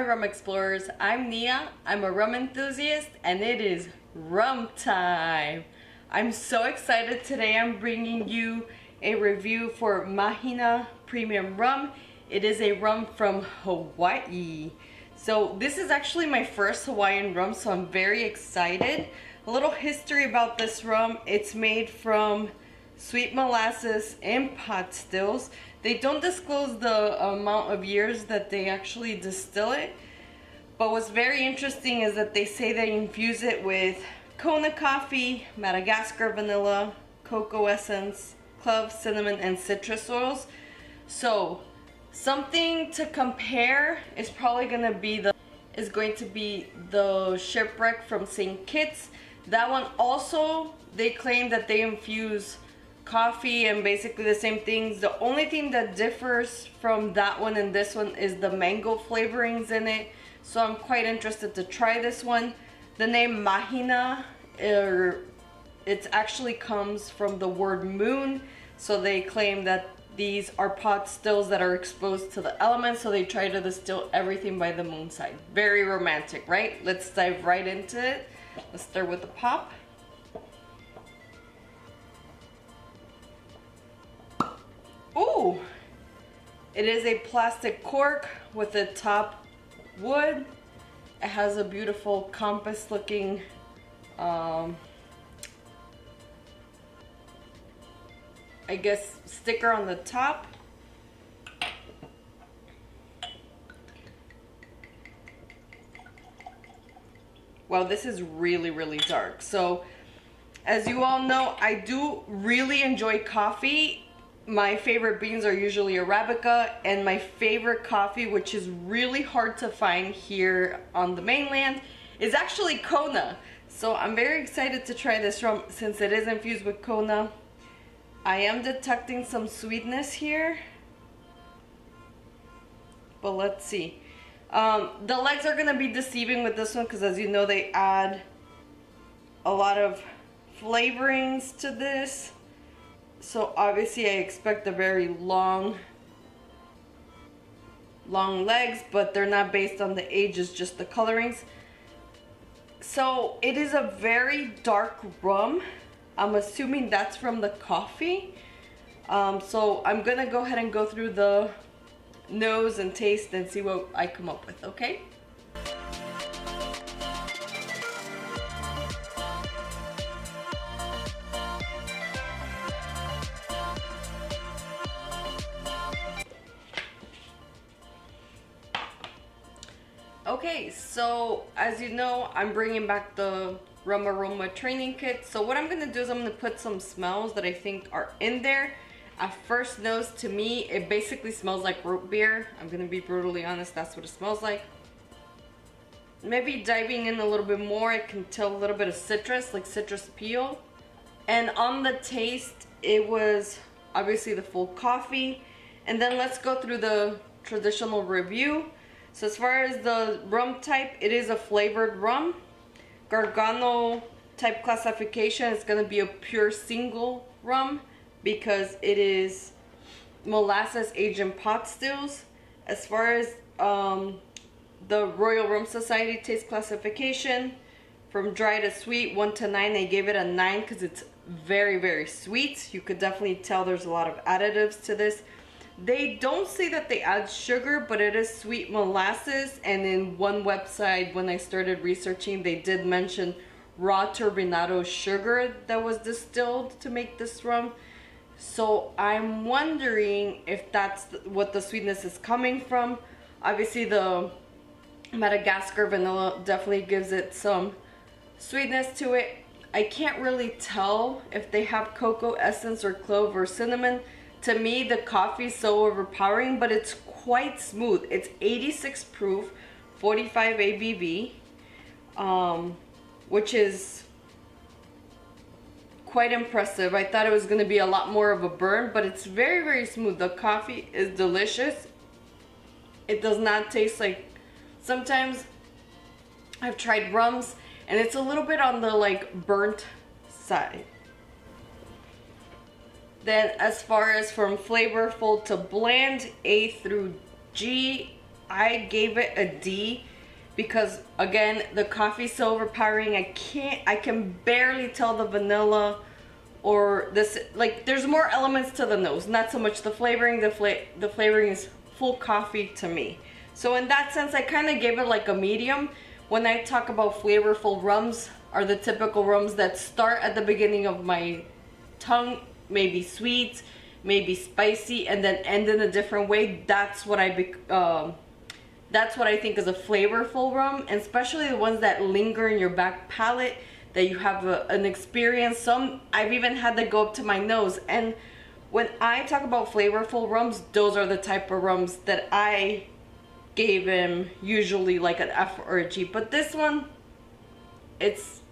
Ahoy Rum Explorers, I'm Nia, I'm a rum enthusiast, and it is rum time. I'm so excited today. I'm bringing you a review for Mahina Premium Rum. It is a rum from Hawaii. So this is actually my first Hawaiian rum, so I'm very excited. A little history about this rum: it's made from sweet molasses in pot stills. They don't disclose the amount of years that they actually distill it, but what's very interesting is that they say they infuse it with Kona coffee, Madagascar vanilla, cocoa essence, clove, cinnamon, and citrus oils. So something to compare is probably going to be the Shipwreck from St. Kitts. That one also, they claim that they infuse coffee and basically the same things. The only thing that differs from that one and this one is the mango flavorings in it. So I'm quite interested to try this one. The name Mahina, it actually comes from the word moon. So they claim that these are pot stills that are exposed to the elements, so they try to distill everything by the moon side. Very romantic, right? Let's dive right into it. Let's start with the pop. Ooh! It is a plastic cork with the top wood. It has a beautiful compass looking I guess sticker on the top. Wow, this is really dark. So as you all know, I do really enjoy coffee. My favorite beans are usually Arabica, and my favorite coffee, which is really hard to find here on the mainland, is actually Kona. So I'm very excited to try this rum since it is infused with Kona. I am detecting some sweetness here, but let's see. The legs are gonna be deceiving with this one because, as you know, they add a lot of flavorings to this. So obviously I expect a very long legs, but they're not based on the age, it's just the colorings. So it is a very dark rum. I'm assuming that's from the coffee. So I'm gonna go ahead and go through the nose and taste and see what I come up with, okay? Okay, so as you know, I'm bringing back the Rum Aroma training kit. So what I'm going to do is I'm going to put some smells that I think are in there. At first nose, to me, it basically smells like root beer. I'm going to be brutally honest, that's what it smells like. Maybe diving in a little bit more, I can tell a little bit of citrus, like citrus peel. And on the taste, it was obviously the full coffee. And then let's go through the traditional review. So as far as the rum type, it is a flavored rum. Gargano type classification is going to be a pure single rum because it is molasses aged in pot stills. As far as the Royal Rum Society taste classification, from dry to sweet, 1 to 9, they gave it a 9 because it's very sweet. You could definitely tell there's a lot of additives to this. They don't say that they add sugar, but it is sweet molasses. And in one website, when I started researching, they did mention raw turbinado sugar that was distilled to make this rum. So I'm wondering if that's what the sweetness is coming from. Obviously the Madagascar vanilla definitely gives it some sweetness to it. I can't really tell if they have cocoa essence or clove or cinnamon. To me, the coffee is so overpowering, but it's quite smooth. It's 86 proof, 45 ABV, which is quite impressive. I thought it was going to be a lot more of a burn, but it's very smooth. The coffee is delicious. It does not taste like, sometimes I've tried rums and it's a little bit on the like burnt side. Then as far as from flavorful to bland, A through G, I gave it a D because again, the coffee's so overpowering. I can barely tell the vanilla or this, like there's more elements to the nose, not so much the flavoring. The flavoring is full coffee to me. So in that sense, I kind of gave it like a medium. When I talk about flavorful rums, are the typical rums that start at the beginning of my tongue, maybe sweet, maybe spicy, and then end in a different way. That's what I think is a flavorful rum, and especially the ones that linger in your back palate, that you have an experience. Some I've even had that go up to my nose. And when I talk about flavorful rums, those are the type of rums that I gave him usually like an F or a G. But this one,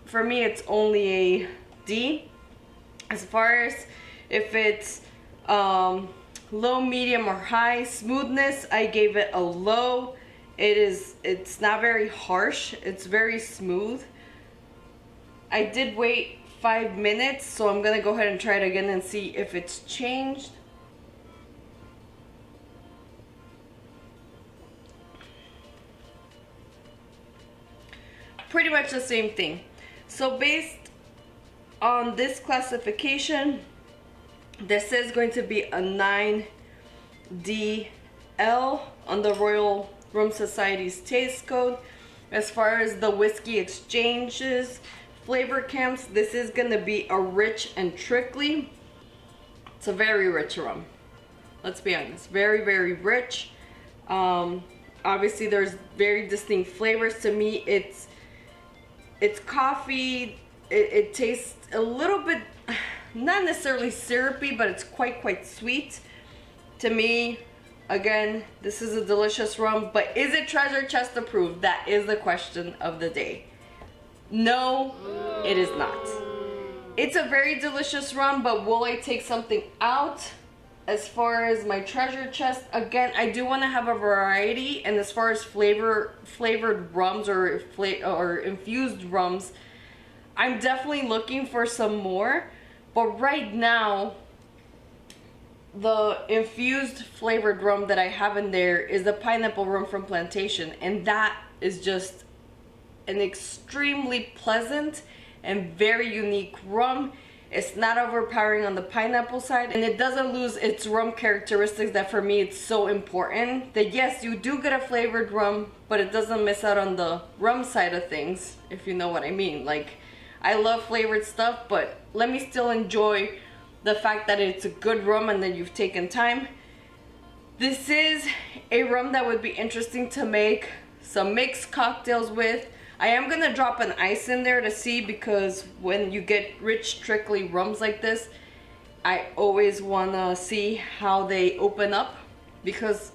for me it's only a D. As far as if it's low, medium, or high smoothness, I gave it a low. It's not very harsh, it's very smooth. I did wait 5 minutes, so I'm gonna go ahead and try it again and see if it's changed. Pretty much the same thing. So based on this classification, this is going to be a 9DL on the Royal Rum Society's taste code. As far as the whiskey exchanges, flavor camps, this is going to be a rich and trickly. It's a very rich rum. Let's be honest, very, very rich. Obviously there's very distinct flavors. To me, it's coffee. It tastes a little bit, not necessarily syrupy, but it's quite sweet. To me, again, this is a delicious rum, but is it treasure chest approved? That is the question of the day. No, it is not. It's a very delicious rum, but will I take something out as far as my treasure chest? Again, I do want to have a variety, and as far as flavored rums or infused rums, I'm definitely looking for some more. But right now, the infused flavored rum that I have in there is the pineapple rum from Plantation, and that is just an extremely pleasant and very unique rum. It's not overpowering on the pineapple side, and it doesn't lose its rum characteristics that for me it's so important. That yes, you do get a flavored rum, but it doesn't miss out on the rum side of things, if you know what I mean. Like, I love flavored stuff, but let me still enjoy the fact that it's a good rum and that you've taken time. This is a rum that would be interesting to make some mixed cocktails with. I am gonna drop an ice in there to see, because when you get rich, trickly rums like this, I always wanna see how they open up, because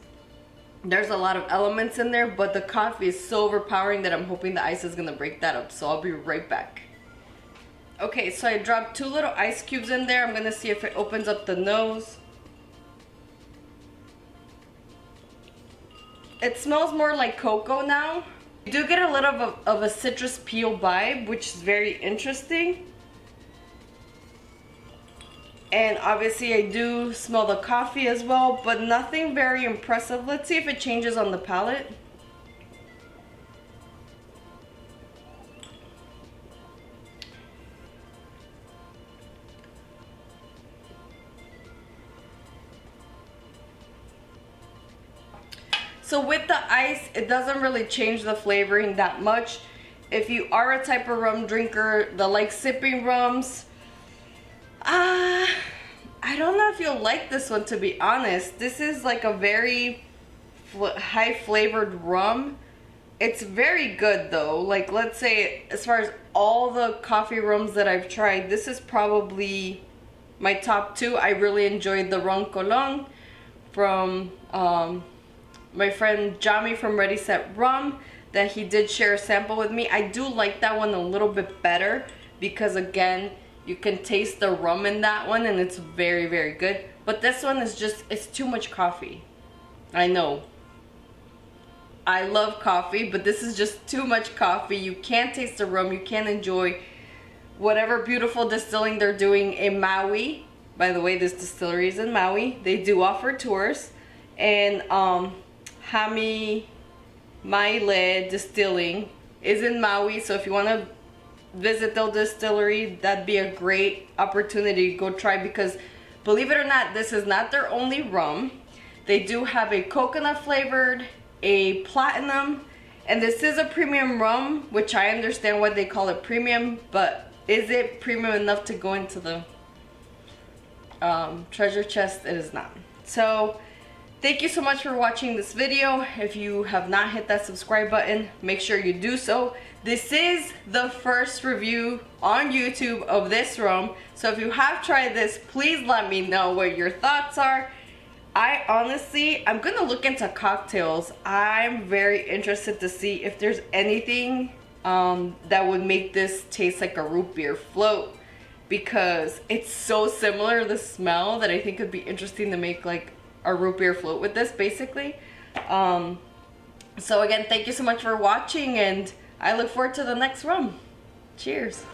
there's a lot of elements in there, but the coffee is so overpowering that I'm hoping the ice is gonna break that up. So I'll be right back. Okay, so I dropped 2 little ice cubes in there. I'm gonna see if it opens up the nose. It smells more like cocoa now. You do get a little of a citrus peel vibe, which is very interesting. And obviously I do smell the coffee as well, but nothing very impressive. Let's see if it changes on the palate. So with the ice, it doesn't really change the flavoring that much. If you are a type of rum drinker that likes sipping rums, I don't know if you'll like this one, to be honest. This is like a very high flavored rum. It's very good though. Like, let's say as far as all the coffee rums that I've tried, this is probably my top 2. I really enjoyed the Ron Colon from my friend Jami from Ready Set Rum, that he did share a sample with me. I do like that one a little bit better, because again, you can taste the rum in that one and it's very, very good. But this one is just, it's too much coffee. I know. I love coffee, but this is just too much coffee. You can't taste the rum. You can't enjoy whatever beautiful distilling they're doing in Maui. By the way, this distillery is in Maui. They do offer tours. And Hali'imaile Distilling is in Maui, so if you want to visit their distillery, that'd be a great opportunity to go try, because believe it or not, this is not their only rum. They do have a coconut flavored, a platinum, and this is a premium rum, which I understand why they call it premium, but is it premium enough to go into the treasure chest? It is not. So thank you so much for watching this video. If you have not hit that subscribe button, make sure you do so. This is the first review on YouTube of this rum, so if you have tried this, please let me know what your thoughts are. I'm gonna look into cocktails. I'm very interested to see if there's anything that would make this taste like a root beer float, because it's so similar, the smell, that I think it'd be interesting to make like a root beer float with this, basically. So again, thank you so much for watching, and I look forward to the next rum. Cheers.